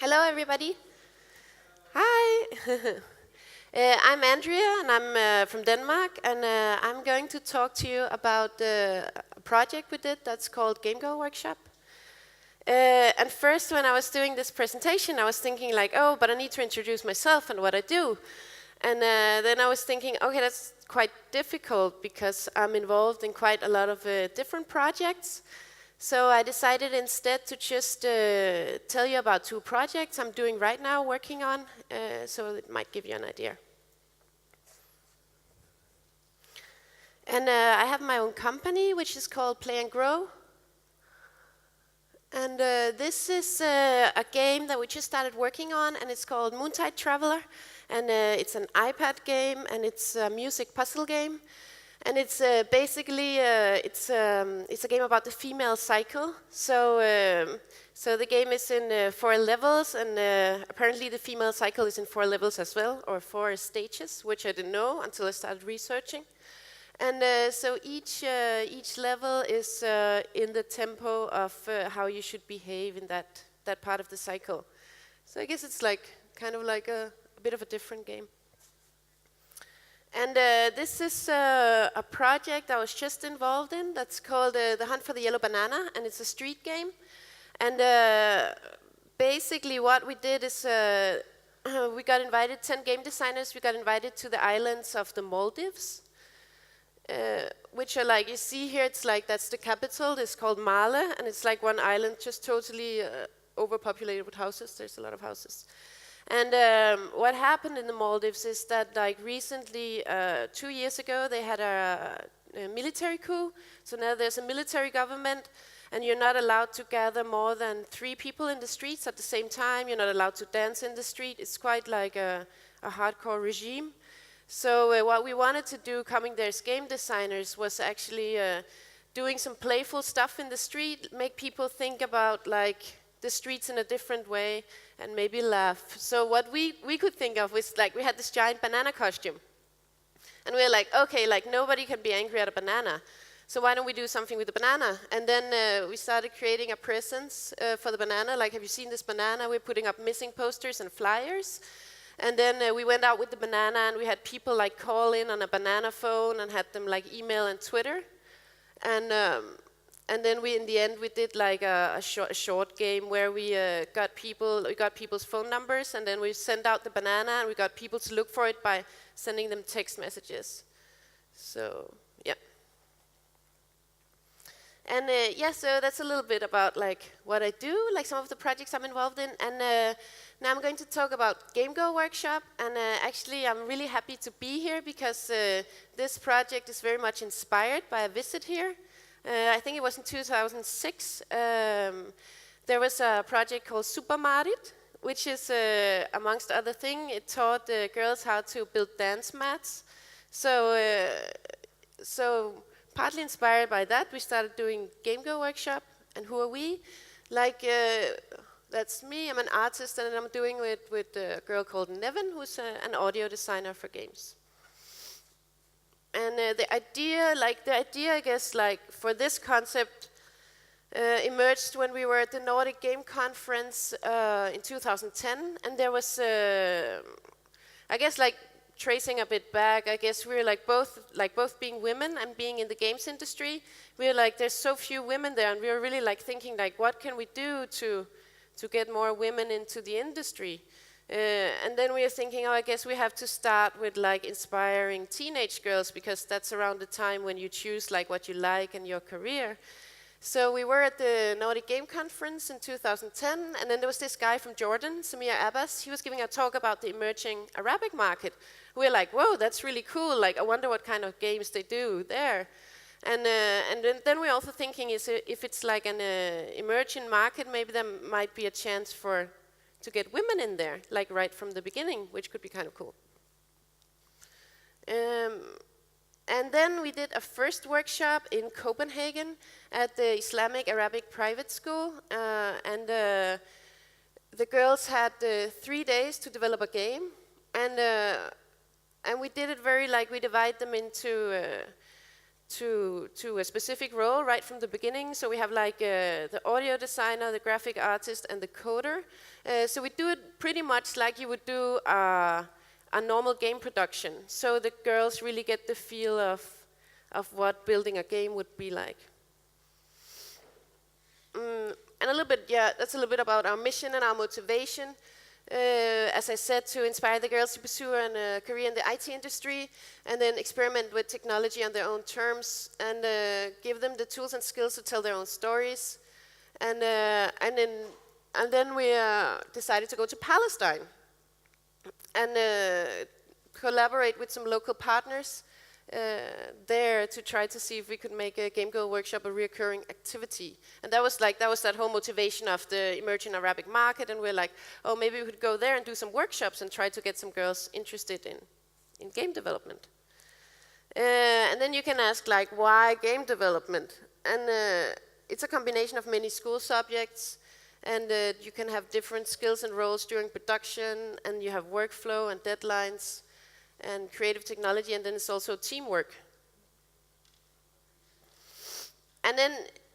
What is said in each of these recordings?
Hello, everybody. Hi. I'm Andrea, and I'm from Denmark, and I'm going to talk to you about a project we did that's called Game Go Workshop. And first, when I was doing this presentation, I was thinking like, oh, but I need to introduce myself and what I do. And then I was thinking, okay, that's quite difficult because I'm involved in quite a lot of different projects. So I decided instead to just tell you about two projects I'm doing right now, working on, so it might give you an idea. And I have my own company, which is called Play and Grow. And this is a game that we just started working on, and it's called Moontide Traveler. And it's an iPad game, and it's a music puzzle game. And it's basically it's a game about the female cycle. So the game is in 4 levels, and apparently the female cycle is in 4 levels as well, or 4 stages, which I didn't know until I started researching. And so each level is in the tempo of how you should behave in that part of the cycle. So I guess it's like kind of like a bit of a different game. And this is a project I was just involved in that's called The Hunt for the Yellow Banana, and it's a street game. And basically what we did is we got invited, 10 game designers, we got invited to the islands of the Maldives, which are like, you see here, it's like, that's the capital, it's called Male, and it's like one island just totally overpopulated with houses. There's a lot of houses. And what happened in the Maldives is that, like, recently, 2 years ago, they had a military coup. So now there's a military government, and you're not allowed to gather more than 3 people in the streets at the same time. You're not allowed to dance in the street. It's quite like a hardcore regime. So what we wanted to do, coming there as game designers, was actually doing some playful stuff in the street, make people think about, like, the streets in a different way, and maybe laugh. So what we could think of was, like, we had this giant banana costume. And we were like, okay, like, nobody can be angry at a banana. So why don't we do something with the banana? And then we started creating a presence for the banana. Like, have you seen this banana? We're putting up missing posters and flyers. And then we went out with the banana, and we had people, like, call in on a banana phone and had them, like, email and Twitter. And then in the end, we did like a short game where we got people's phone numbers, and then we sent out the banana, and we got people to look for it by sending them text messages. So, yeah. And so that's a little bit about like what I do, like some of the projects I'm involved in. And now I'm going to talk about Game Go Workshop. And actually, I'm really happy to be here because this project is very much inspired by a visit here. I think it was in 2006. There was a project called Supermarket, which is, amongst other things, it taught girls how to build dance mats. So partly inspired by that, we started doing Game Go Workshop. And who are we? Like, that's me. I'm an artist, and I'm doing it with a girl called Nevin, who's an audio designer for games. And the idea, I guess, like, for this concept emerged when we were at the Nordic Game Conference in 2010. And there was, I guess, like, tracing a bit back, I guess we were both being women and being in the games industry, we were like, there's so few women there, and we were really like thinking, like, what can we do to get more women into the industry? And then we were thinking, I guess we have to start with like inspiring teenage girls, because that's around the time when you choose like what you like and your career. So we were at the Nordic Game Conference in 2010, and then there was this guy from Jordan, Samir Abbas. He was giving a talk about the emerging Arabic market. We were like, whoa, that's really cool. Like, I wonder what kind of games they do there. And then we're also thinking, if it's like an emerging market, maybe there might be a chance to get women in there, like right from the beginning, which could be kind of cool. And then we did a first workshop in Copenhagen at the Islamic Arabic Private School. And the girls had 3 days to develop a game. And we did it very like, we divide them into to a specific role right from the beginning. So we have like the audio designer, the graphic artist, and the coder. So we do it pretty much like you would do a normal game production. So the girls really get the feel of what building a game would be like. And a little bit, yeah, that's a little bit about our mission and our motivation. As I said, to inspire the girls to pursue a career in the IT industry and then experiment with technology on their own terms and give them the tools and skills to tell their own stories. And then we decided to go to Palestine and collaborate with some local partners there to try to see if we could make a Game Girl workshop a recurring activity. And that was that whole motivation of the emerging Arabic market, and we're like, oh, maybe we could go there and do some workshops and try to get some girls interested in game development. And then you can ask, like, why game development? And it's a combination of many school subjects, and you can have different skills and roles during production, and you have workflow and deadlines, and creative technology, and then it's also teamwork. And then,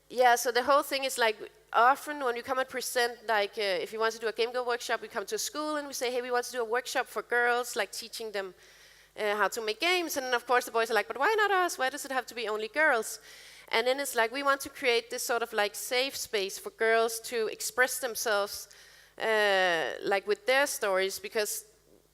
yeah, so the whole thing is like, often when you come and present, like if you want to do a Game Girl workshop, we come to a school and we say, hey, we want to do a workshop for girls, like teaching them how to make games. And of course the boys are like, but why not us? Why does it have to be only girls? And then it's like, we want to create this sort of like safe space for girls to express themselves like with their stories, because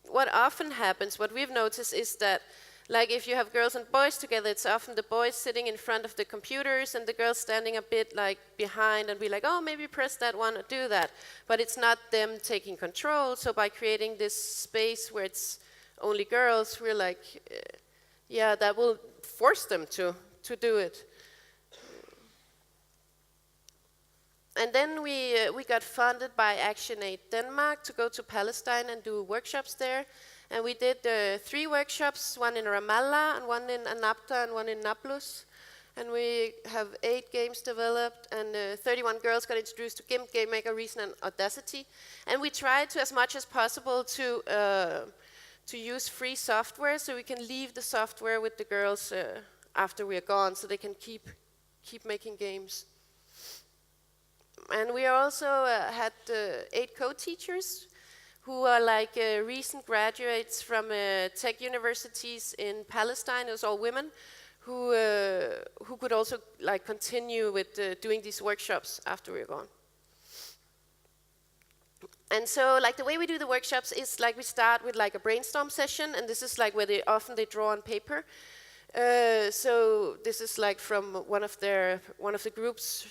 what often happens, what we've noticed is that, like, if you have girls and boys together, it's often the boys sitting in front of the computers and the girls standing a bit like behind and be like, oh, maybe press that one or do that. But it's not them taking control. So by creating this space where it's only girls, we're like, yeah, that will force them to do it. And then we got funded by ActionAid Denmark to go to Palestine and do workshops there. And we did 3 workshops, one in Ramallah, and one in Anapta, and one in Nablus. And we have 8 games developed, and 31 girls got introduced to GIMP, Game Maker, Reason, and Audacity. And we tried to, as much as possible, to use free software, so we can leave the software with the girls after we are gone, so they can keep making games. And we also had 8 co-teachers who are like recent graduates from tech universities in Palestine. It was all women who could also like continue with doing these workshops after we're gone. And so, like, the way we do the workshops is like we start with like a brainstorm session, and this is like where they draw on paper. So this is like from one of the group's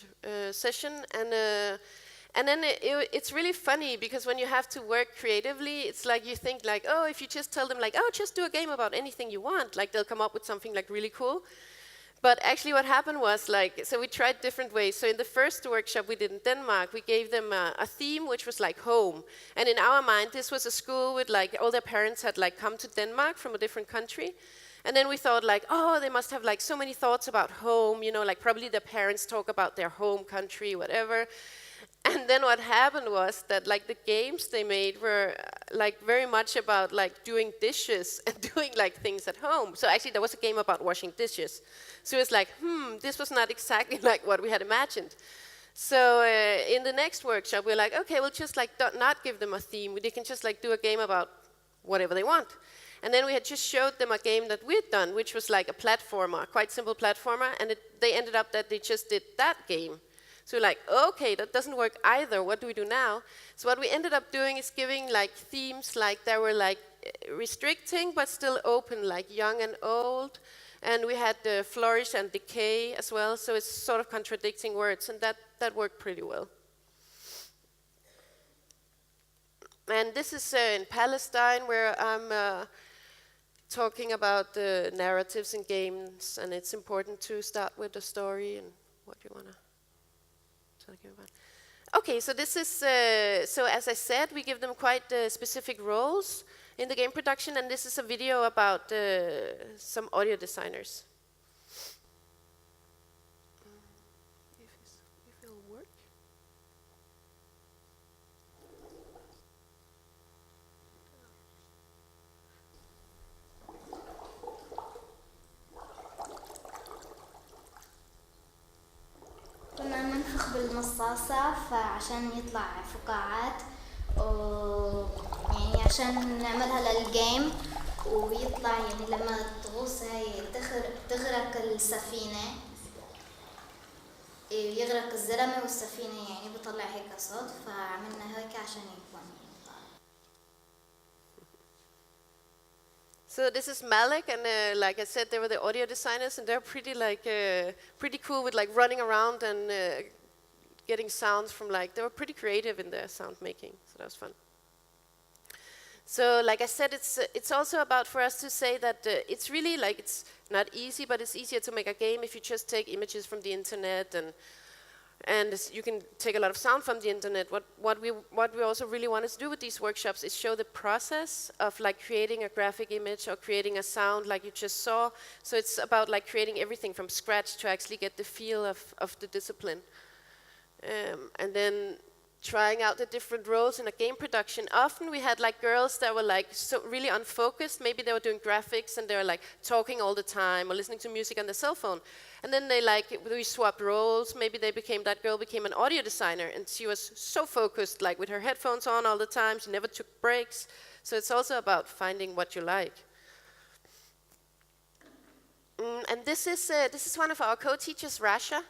session, and then it's really funny because when you have to work creatively, it's like you think like, oh, if you just tell them like, oh, just do a game about anything you want, like they'll come up with something like really cool. But actually what happened was like, so we tried different ways. So in the first workshop we did in Denmark, we gave them a theme which was like home. And in our mind, this was a school with like, all their parents had like come to Denmark from a different country. And then we thought like, oh, they must have like so many thoughts about home, you know, like probably their parents talk about their home country, whatever. And then what happened was that like the games they made were like very much about like doing dishes and doing like things at home. So actually there was a game about washing dishes. So it's like, this was not exactly like what we had imagined. So in the next workshop we're like, okay, we'll just like not give them a theme. They can just like do a game about whatever they want. And then we had just showed them a game that we'd done, which was like a platformer, quite simple platformer, and they ended up that they just did that game. So we're like, okay, that doesn't work either, what do we do now? So what we ended up doing is giving like themes like that were like restricting but still open, like young and old, and we had the flourish and decay as well, so it's sort of contradicting words, and that worked pretty well. And this is in Palestine, where I'm talking about the narratives in games, and it's important to start with the story and what you want to talk about. Okay, so this is, so as I said, we give them quite specific roles in the game production, and this is a video about some audio designers. If it'll work. كل مصاصة فعشان يطلع فقاعات يعني عشان نعملها للجيم ويطلع يعني لما تغوص هاي تغرق السفينة يغرق الزلمة والسفينة يعني بطلع هيك صوت فعملنا هيك عشان يكون So this is Malik, and like I said, they were the audio designers, and they're pretty cool with like running around and getting sounds from they were pretty creative in their sound making, so that was fun. So like I said, it's also about for us to say that it's really it's not easy, but it's easier to make a game if you just take images from the internet and you can take a lot of sound from the internet. What we also really wanted to do with these workshops is show the process of creating a graphic image or creating a sound like you just saw. So it's about creating everything from scratch to actually get the feel of the discipline. And then trying out the different roles in a game production. Often we had girls that were so really unfocused. Maybe they were doing graphics and they were talking all the time or listening to music on their cell phone. And then we swapped roles. Maybe that girl became an audio designer and she was so focused with her headphones on all the time. She never took breaks. So it's also about finding what you like. And this is one of our co-teachers, Rasha.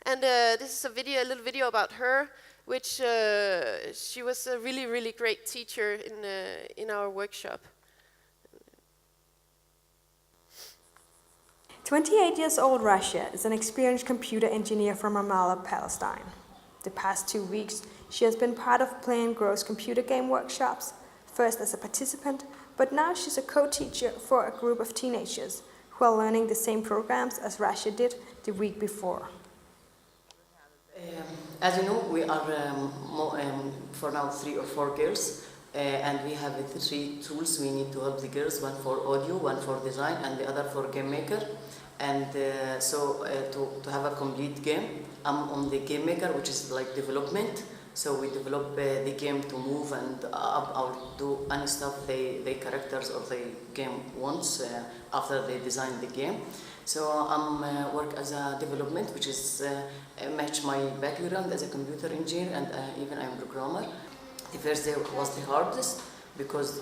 And this is a little video about her, which she was a really, really great teacher in our workshop. 28 years old Rasha is an experienced computer engineer from Ramallah, Palestine. The past 2 weeks, she has been part of Play and Grow's computer game workshops, first as a participant, but now she's a co-teacher for a group of teenagers who are learning the same programs as Rasha did the week before. As you know, we are for now 3 or 4 girls, and we have 3 tools we need to help the girls, one for audio, one for design, and the other for game maker. And to have a complete game, I'm on the game maker, which is development. So we develop the game to move and up or do any stuff the characters or the game wants after they design the game. So I'm work as a development, which is match my background as a computer engineer, and even I'm a programmer. The first day was the hardest because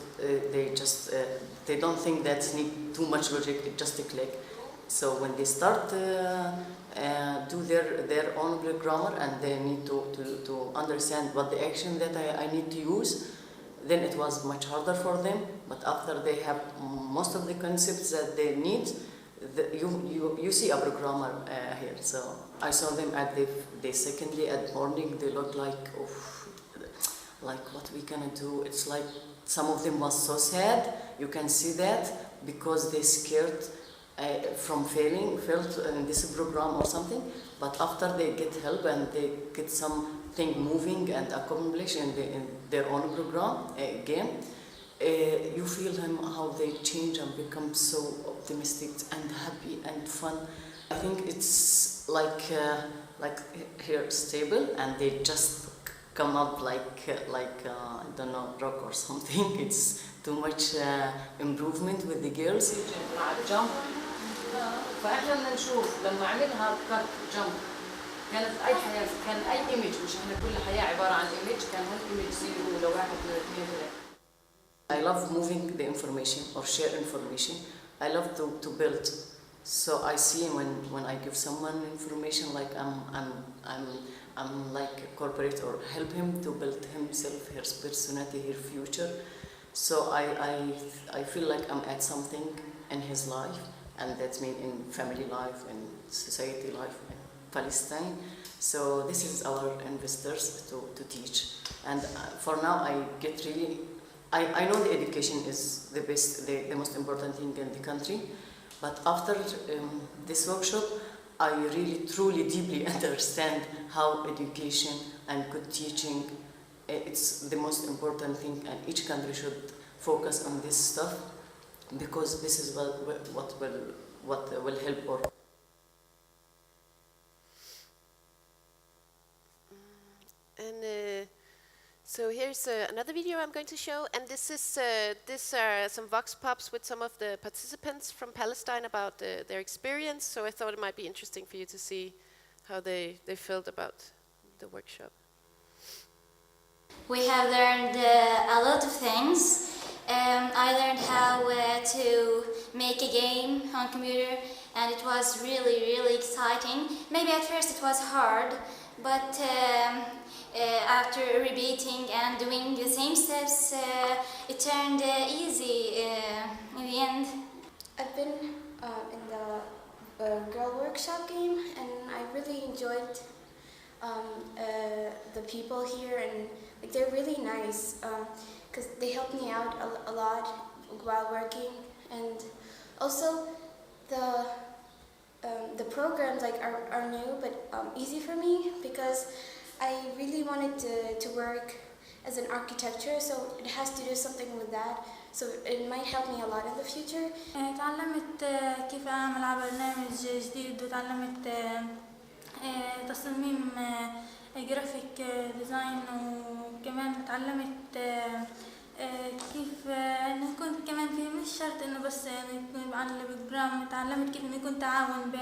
they don't think that need too much logic, just a click. So when they start do their own programmer and they need to understand what the action that I need to use, then it was much harder for them. But after they have most of the concepts that they need, you see a programmer here. So I saw them at the second day at morning. They look like what we gonna do. It's like some of them was so sad. You can see that because they scared from failed in this program or something. But after they get help and they get something moving and accomplishing in their own program game, you feel them how they change and become so optimistic and happy and fun. I think it's like here stable, and they just come up like I don't know, rock or something. It's too much improvement with the girls. فاحنا بدنا نشوف لما عملها كات جمب كانت اي حياه كان اي ايمج، مش احنا كل حياه عباره عن ايمج، كان هالايمج يصير لو 1 2 3. I love moving the information or share information. I love to build. So I see when I give someone information, like I'm like a corporate or help him to build himself, his personality, his future. So I feel like I'm at something in his life, and that's mean in family life and society life in Palestine. So this is our investors to teach. And for now I get really, I know the education is the best, the most important thing in the country. But after this workshop, I really, truly, deeply understand how education and good teaching, it's the most important thing, and each country should focus on this stuff, because this is what will help or. And so here's another video I'm going to show, and these are some vox pops with some of the participants from Palestine about their experience. So I thought it might be interesting for you to see how they felt about the workshop? We have learned a lot of things. I learned how to make a game on computer, and it was really, really exciting. Maybe at first it was hard, but after repeating and doing the same steps, it turned easy in the end. I've been in the girl workshop game, and I really enjoyed the people here, and like they're really nice because they helped me out a lot while working, and also the programs like are new but easy for me because I really wanted to work as an architecture, so it has to do something with that, so it might help me a lot in the future. تعلمت كيف أعمل على برنامج جديد، وتعلمت تصميم جرافيك ديزاين، وكمان تعلمت كيف انه يكون كمان في مش شرط انه بس يكون يبقى على البروجرام. تعلمت كيف انه يكون تعاون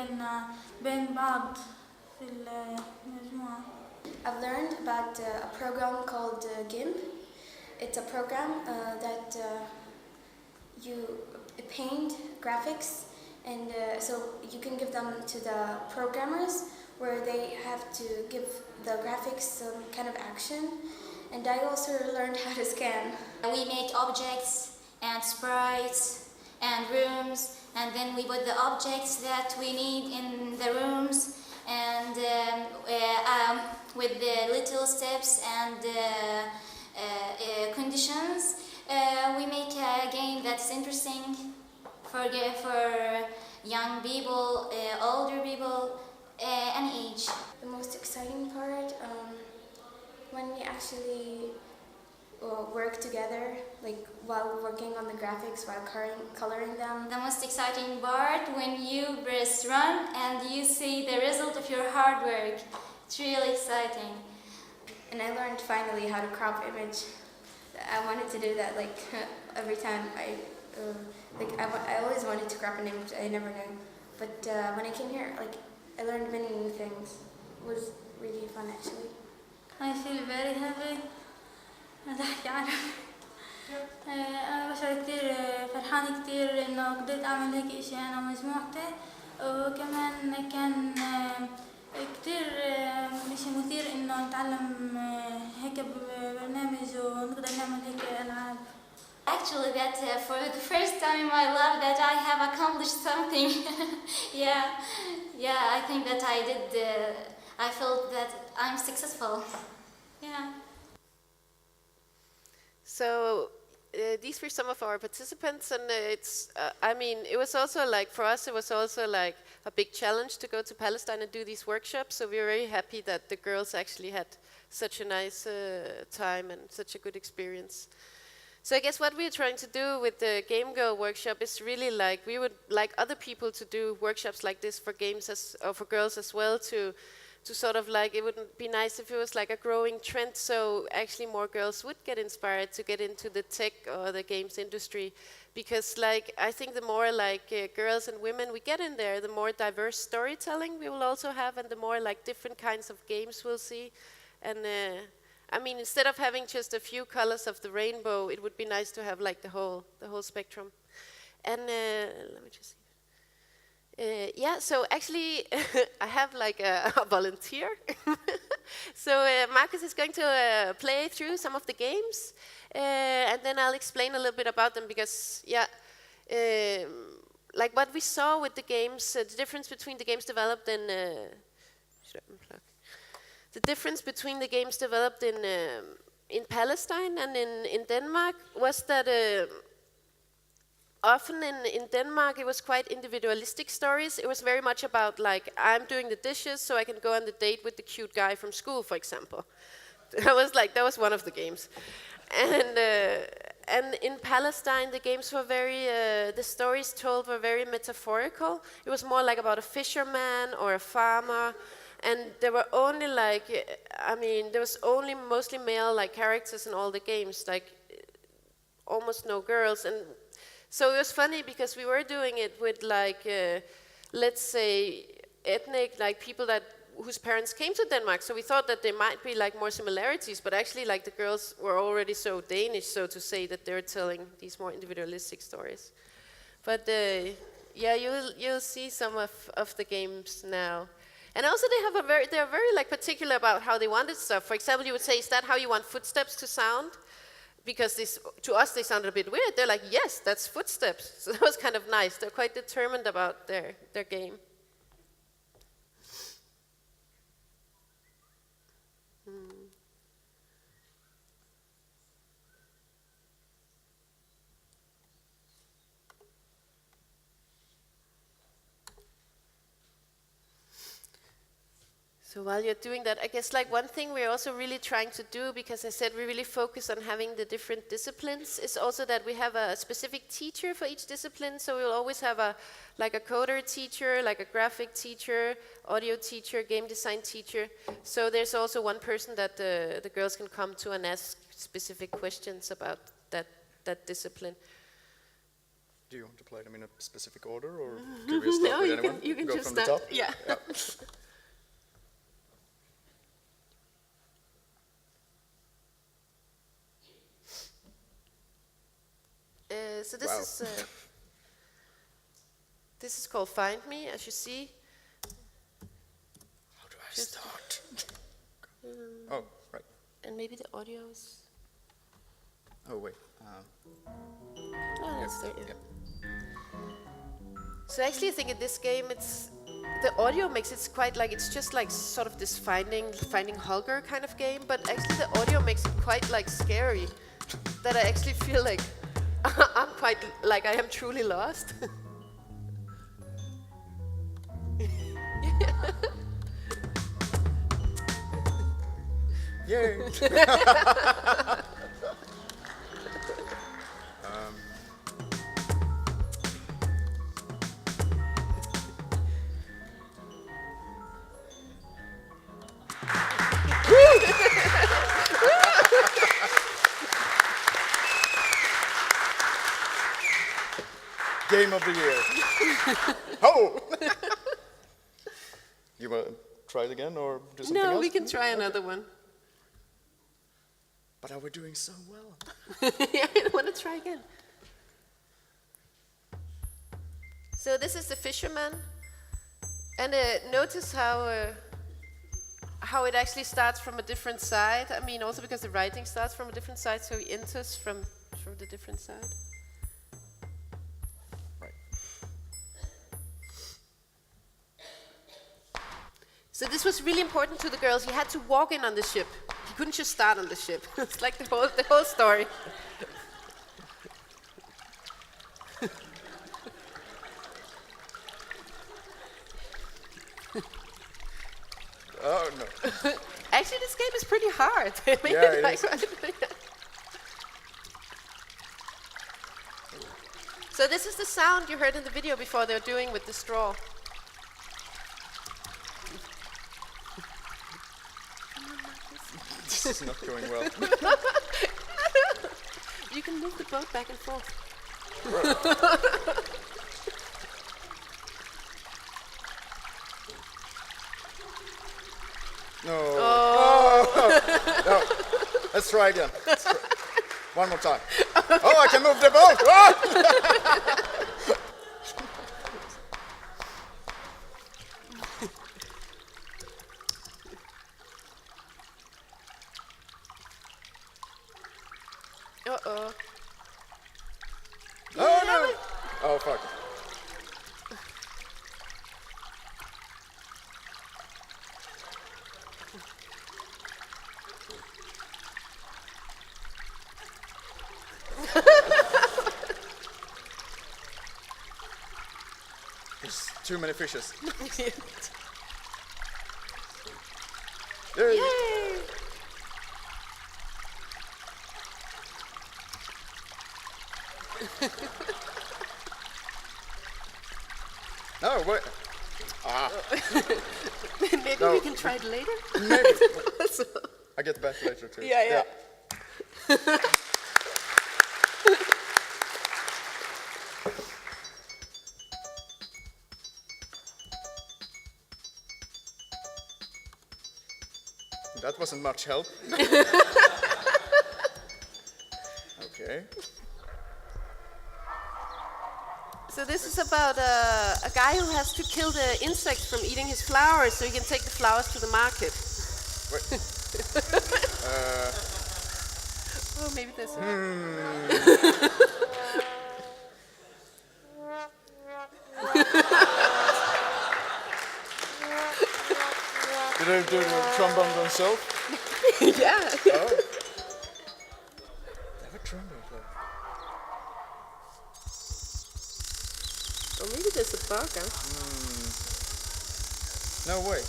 بين بعض في المجموعة. I've learned about a program called GIMP. It's a program that you paint graphics, and so you can give them to the programmers where they have to give the graphics some kind of action. And I also learned how to scan. We make objects and sprites and rooms, and then we put the objects that we need in the rooms, and with the little steps and conditions, we make a game that's interesting for young people, older people, any age. The most exciting part, when we actually work together, like while working on the graphics, while coloring them. The most exciting part when you press run and you see the result of your hard work. It's really exciting. And I learned finally how to crop image. I wanted to do that like every time. I always wanted to crop an image. I never knew. But when I came here, like I learned many new things. It was really fun actually. I feel very happy. أنا أحكي عنه. أنا بشعر كتير فرحانة كتير إنه قدرت أعمل هيك إشي أنا ومجموعتي، وكمان كان كتير إشي مثير إنه نتعلم هيك ببرنامج ونقدر نعمل هيك ألعاب. Actually, that for the first time in my life that I have accomplished something. yeah, I think that I did. I felt that I'm successful. Yeah. So these were some of our participants, and I mean, it was also like, for us, it was also like a big challenge to go to Palestine and do these workshops, so we were very happy that the girls actually had such a nice time and such a good experience. So I guess what we're trying to do with the Game Girl workshop is really like, we would like other people to do workshops like this for games or for girls as well, to sort of like, it would be nice if it was like a growing trend, so actually more girls would get inspired to get into the tech or the games industry, because like I think the more like girls and women we get in there, the more diverse storytelling we will also have, and the more like different kinds of games we'll see. And I mean, instead of having just a few colors of the rainbow, it would be nice to have like the whole spectrum. And let me just see. Yeah, so actually I have like a volunteer. So Marcus is going to play through some of the games, and then I'll explain a little bit about them, because yeah, like what we saw with the games, the difference between the games developed in the difference between the games developed in Palestine and in Denmark was that often in Denmark it was quite individualistic stories. It was very much about like, I'm doing the dishes so I can go on the date with the cute guy from school, for example. That was one of the games. And in Palestine the games were very, the stories told were very metaphorical. It was more like about a fisherman or a farmer. And there were only like, I mean, there was only mostly male like characters in all the games, like almost no girls. And so it was funny because we were doing it with like, let's say, ethnic, like people that whose parents came to Denmark. So we thought that there might be like more similarities, but actually like the girls were already so Danish, so to say, that they're telling these more individualistic stories. But yeah, you'll see some of the games now. And also they're very like particular about how they wanted stuff. For example, you would say, is that how you want footsteps to sound? Because to us they sounded a bit weird. They're like, yes, that's footsteps. So that was kind of nice. They're quite determined about their game. So while you're doing that, I guess like one thing we're also really trying to do, because I said we really focus on having the different disciplines, is also that we have a specific teacher for each discipline. So we'll always have a coder teacher, like a graphic teacher, audio teacher, game design teacher. So there's also one person that the girls can come to and ask specific questions about that discipline. Do you want to play them in a specific order, or do we start with anyone? You can go just from the top? Yeah. So this is called Find Me, as you see. How do I start? Oh, right. And maybe the audio is... Oh, wait. Oh, that's there. Yeah. So actually I think in this game the audio makes it quite like, it's just like sort of this finding Holger kind of game, but actually the audio makes it quite like scary, that I actually feel like I'm quite, like I am truly lost. Yay! Game of the year. Oh! You want to try it again or do something else? No, we can try another one. But are we doing so well? Yeah, I want to try again. So this is the fisherman, and notice how it actually starts from a different side. I mean, also because the writing starts from a different side, so he enters from the different side. Right. So this was really important to the girls. You had to walk in on the ship. You couldn't just start on the ship. It's like the whole story. Oh, no. Actually, this game is pretty hard. Yeah, it is. So this is the sound you heard in the video before they're doing with the straw. This is not going well. You can move the boat back and forth. No. Oh. No. Let's try again. One more time. Oh, I can move the boat! Oh! Uh-oh. Oh, no! Oh, fuck. There's too many fishes. Yay! Yay! No, wait. Ah. Maybe No. we can try it later. Maybe. So- I get back later too. Yeah. that wasn't much help. Okay. So this is about a guy who has to kill the insects from eating his flowers so he can take the flowers to the market. Wait. Oh, maybe this. Did they do the trombone themselves? Yeah. Oh. They have a trombone player. Or maybe there's a bug. Huh? No, wait.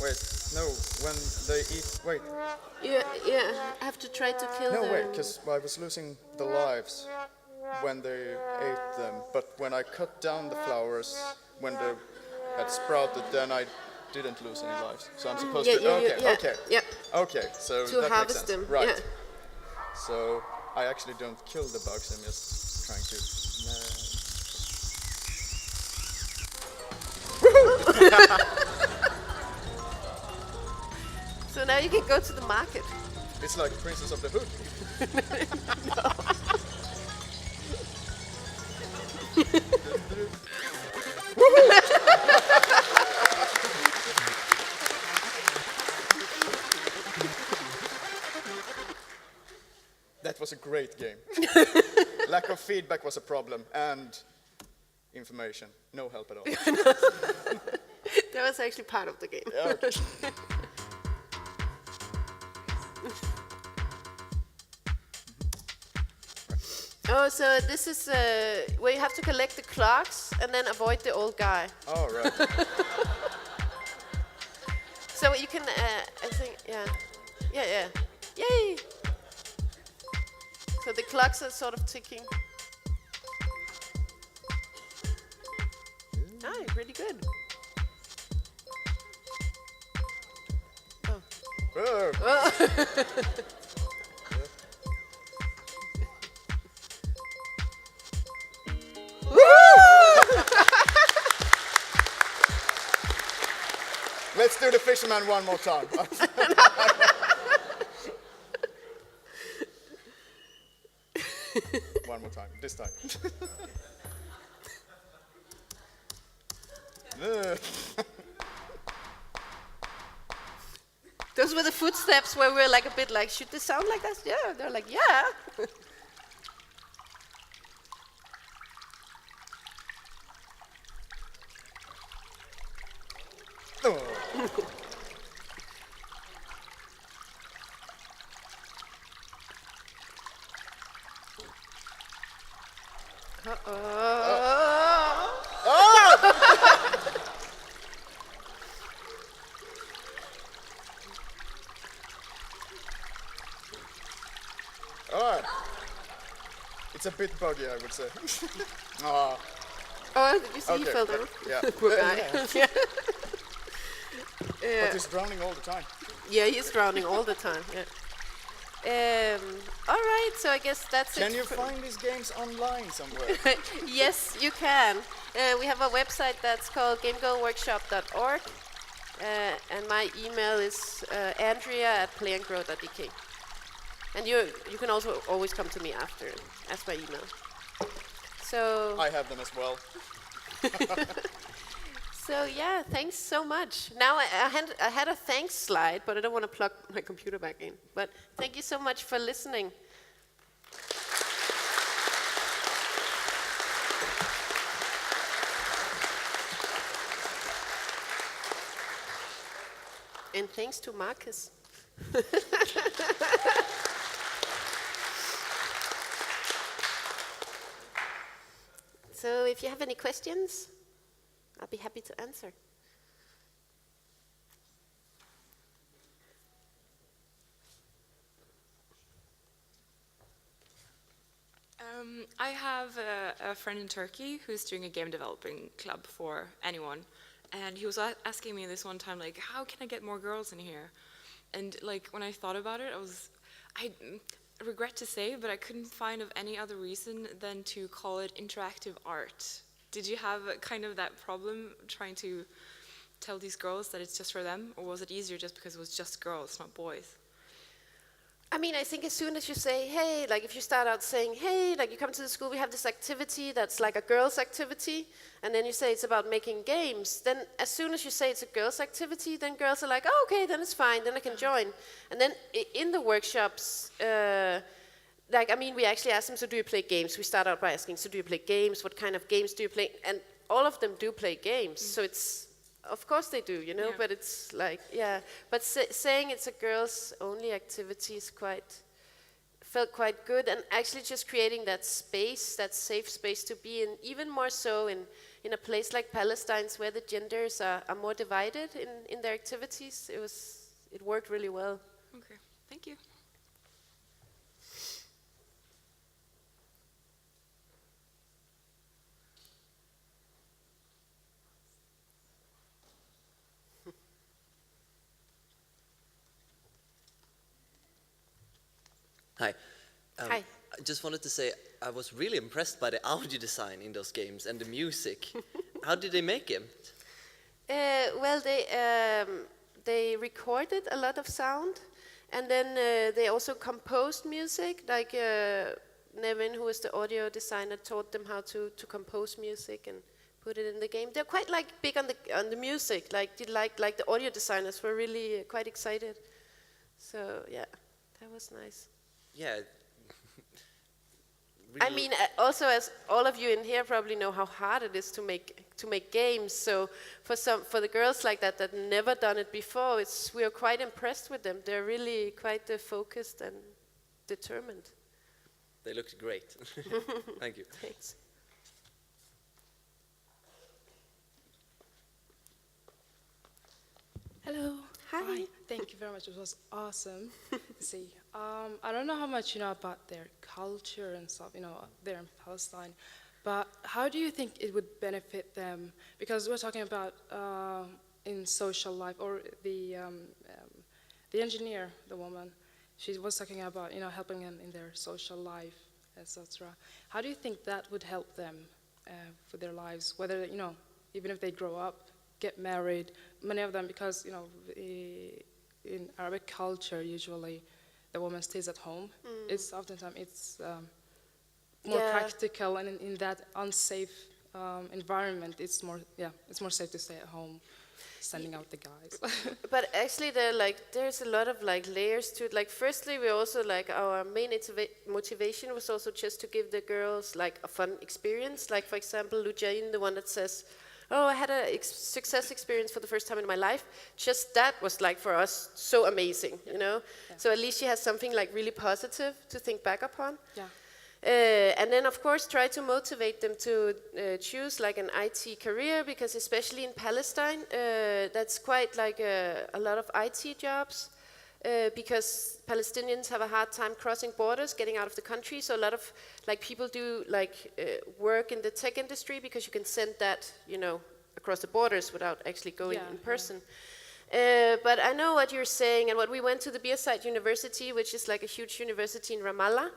Wait, no, when they eat, wait. Yeah. I have to try to kill No, them. wait, because I was losing the lives when they ate them. But when I cut down the flowers, when they had sprouted, then I didn't lose any lives. So I'm supposed to. Okay. Yeah. Okay, so To that harvest makes sense. them. Right. Yeah. So I actually don't kill the bugs. I'm just trying to. So now you can go to the market. It's like Princess of the Hood. That was a great game. Lack of feedback was a problem, and information, no help at all. That was actually part of the game. Okay. Oh, so this is where you have to collect the clocks and then avoid the old guy. Oh, right. So you can, I think, yeah. Yay! So the clocks are sort of ticking. Ah, really good. Oh. Let's do the fisherman one more time. One more time, this time. Those were the footsteps where we were like a bit like, should this sound like that? Yeah, they're like, yeah. Oh. Alright. It's a bit buggy, I would say. Oh, did you see he fell down? Yeah. Poor guy. Yeah. But he's drowning all the time. Yeah, he's drowning all the time. Yeah. All right, so I guess that's it. Can you find these games online somewhere? Yes, you can. We have a website that's called gamegoworkshop.org, and my email is andrea@playandgrow.dk. And you can also always come to me after and ask my email. So I have them as well. So yeah, thanks so much. Now I had a thanks slide, but I don't want to plug my computer back in. But thank you so much for listening. And thanks to Marcus. So if you have any questions, I'll be happy to answer. I have a friend in Turkey who's doing a game developing club for anyone, and he was asking me this one time, like, how can I get more girls in here? And like when I thought about it, I regret to say, but I couldn't find of any other reason than to call it interactive art. Did you have kind of that problem trying to tell these girls that it's just for them, or was it easier just because it was just girls, not boys? I mean, I think as soon as you say, hey, like if you start out saying, hey, like you come to the school, we have this activity that's like a girls' activity, and then you say it's about making games, then as soon as you say it's a girls' activity, then girls are like, oh, okay, then it's fine, then I can join. And then in the workshops, like, I mean, we actually ask them, so do you play games? We start out by asking, so do you play games? What kind of games do you play? And all of them do play games, so it's, of course they do, you know, but it's like, yeah. But saying it's a girls-only activity is felt quite good, and actually just creating that space, that safe space to be in, even more so in a place like Palestine where the genders are more divided in their activities. It worked really well. Okay, thank you. Hi. Hi. I just wanted to say I was really impressed by the audio design in those games and the music. How did they make it? Well, they recorded a lot of sound, and then they also composed music. Like Nevin, who was the audio designer, taught them how to compose music and put it in the game. They're quite like big on the music. Like the audio designers were really quite excited. So yeah, that was nice. Yeah. I mean, also as all of you in here probably know how hard it is to make games. So for the girls like that never done it before, we are quite impressed with them. They're really quite focused and determined. They looked great. Thank you. Thanks. Hello. Hi. Thank you very much. It was awesome to see. I don't know how much you know about their culture and stuff, you know, there in Palestine, but how do you think it would benefit them? Because we're talking about in social life, or the engineer, the woman, she was talking about, you know, helping them in their social life, etc. How do you think that would help them for their lives? Whether, you know, even if they grow up, get married, many of them, because, you know, in Arabic culture, usually the woman stays at home. It's oftentimes more practical, and in that unsafe environment, it's more safe to stay at home, sending out the guys. But actually, there's a lot of layers to it. Like, firstly, we also our main motivation was also just to give the girls a fun experience. Like, for example, Lujain, the one that says, oh, I had a success experience for the first time in my life. Just that was for us so amazing, you know. Yeah. So at least she has something really positive to think back upon. Yeah. And then of course try to motivate them to choose an IT career, because especially in Palestine, that's quite a lot of IT jobs. Because Palestinians have a hard time crossing borders, getting out of the country. So a lot of people do work in the tech industry, because you can send that, you know, across the borders without actually going in person. Yeah. But I know what you're saying, and what we went to the Beerside University, which is a huge university in Ramallah,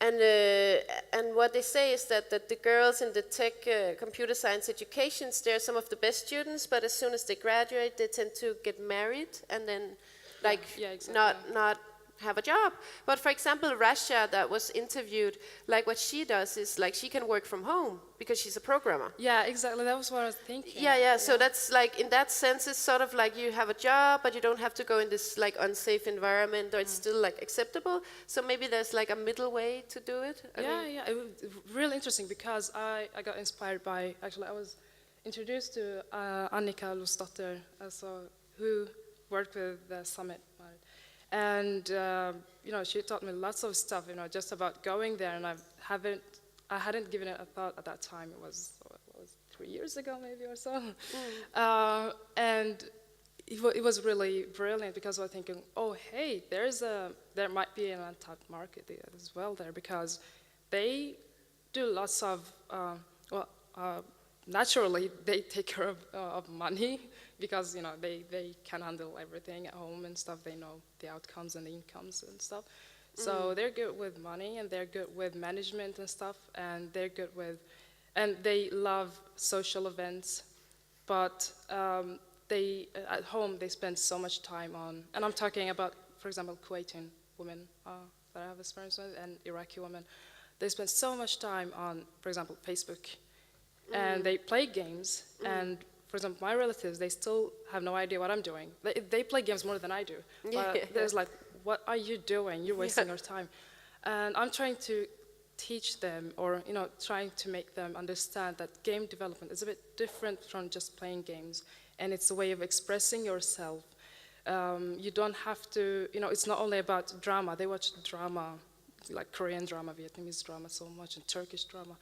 and what they say is that the girls in the tech computer science educations, they're some of the best students, but as soon as they graduate, they tend to get married and then exactly. not have a job. But for example, Rasha, that was interviewed, what she does is she can work from home because she's a programmer. Yeah, exactly. That was what I was thinking. Yeah. So that's in that sense, it's sort of you have a job, but you don't have to go in this unsafe environment, or it's still acceptable. So maybe there's a middle way to do it. I mean, it was really interesting, because I got inspired by, actually I was introduced to Annika Losdotter, who worked with the summit, and you know, she taught me lots of stuff, you know, just about going there, and I hadn't given it a thought at that time. It was 3 years ago, maybe, or so, and it was really brilliant, because I was thinking, oh hey, there might be an untapped market as well there, because they do lots of naturally they take care of money, because you know they can handle everything at home and stuff. They know the outcomes and the incomes and stuff. So they're good with money, and they're good with management and stuff, and they're good with, and they love social events. But they at home they spend so much time on, and I'm talking about, for example, Kuwaiti women that I have experience with, and Iraqi women. They spend so much time on, for example, Facebook, and they play games. And for example, my relatives, they still have no idea what I'm doing. They play games more than I do. But there's like, what are you doing? You're wasting your time. And I'm trying to teach them, or trying to make them understand that game development is a bit different from just playing games, and it's a way of expressing yourself. You don't have to, it's not only about drama. They watch drama, like Korean drama, Vietnamese drama so much, and Turkish drama.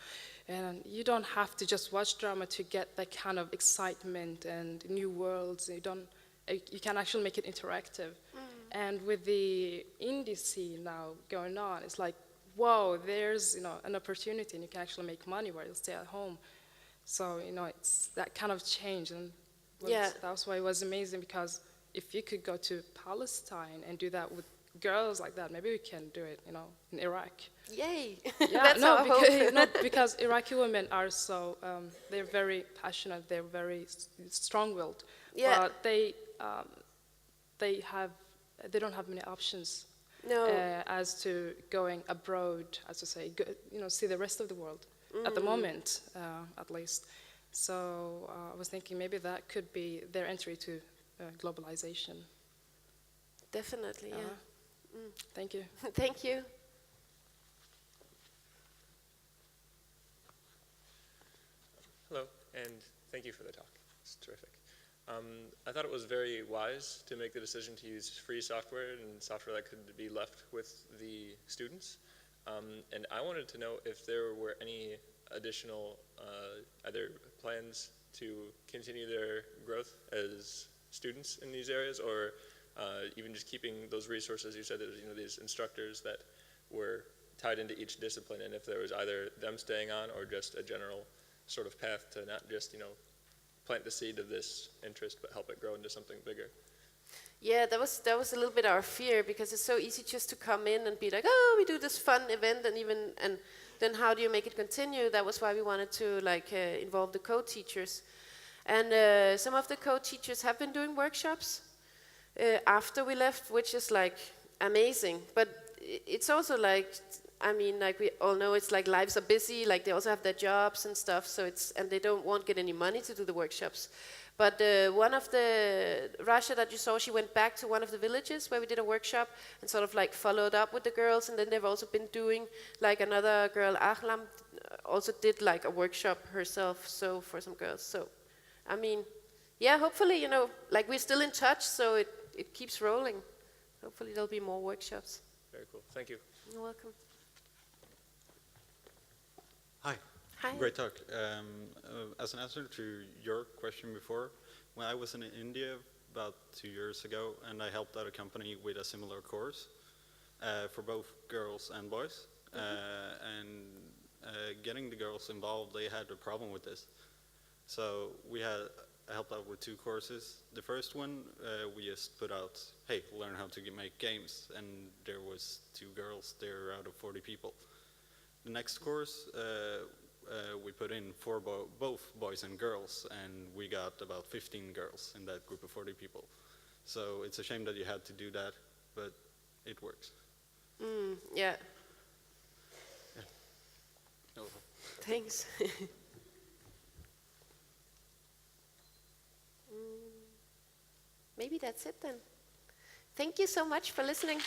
And you don't have to just watch drama to get that kind of excitement and new worlds. You can actually make it interactive. And with the indie scene now going on, it's like, whoa, there's an opportunity, and you can actually make money where you stay at home. So it's that kind of change, and that's why it was amazing, because if you could go to Palestine and do that with girls like that, maybe we can do it, in Iraq. Yay! Yeah, That's our hope. Because Iraqi women are so they're very passionate, they're very strong-willed, but they don't have many options. No. As to going abroad, as to say, see the rest of the world at the moment, at least. So I was thinking maybe that could be their entry to globalization. Definitely, yeah. Thank you. Thank you. Hello, and thank you for the talk. It's terrific. I thought it was very wise to make the decision to use free software and software that could be left with the students. And I wanted to know if there were any additional either plans to continue their growth as students in these areas, or even just keeping those resources. You said there's these instructors that were tied into each discipline, and if there was either them staying on or just a general sort of path to not just plant the seed of this interest, but help it grow into something bigger. Yeah, that was a little bit our fear, because it's so easy just to come in and be like, oh, we do this fun event, and then how do you make it continue? That was why we wanted to involve the co-teachers, and some of the co-teachers have been doing workshops after we left, which is amazing. But it's also we all know, it's lives are busy, they also have their jobs and stuff, so and they won't get any money to do the workshops. But one of the, Rasha that you saw, she went back to one of the villages where we did a workshop and sort of followed up with the girls, and then they've also been doing, another girl, Ahlam, also did a workshop herself, so for some girls. So, hopefully, we're still in touch, so it keeps rolling. Hopefully there'll be more workshops. Very cool, thank you. You're welcome. Hi. Hi. Great talk. As an answer to your question before, when I was in India about 2 years ago, and I helped out a company with a similar course for both girls and boys, and getting the girls involved, they had a problem with this. So I helped out with 2 courses. The first one, we just put out, hey, learn how to make games, and there was 2 girls there out of 40 people. The next course, we put in both boys and girls, and we got about 15 girls in that group of 40 people. So it's a shame that you had to do that, but it works. Yeah. Oh. Thanks. Maybe that's it then. Thank you so much for listening.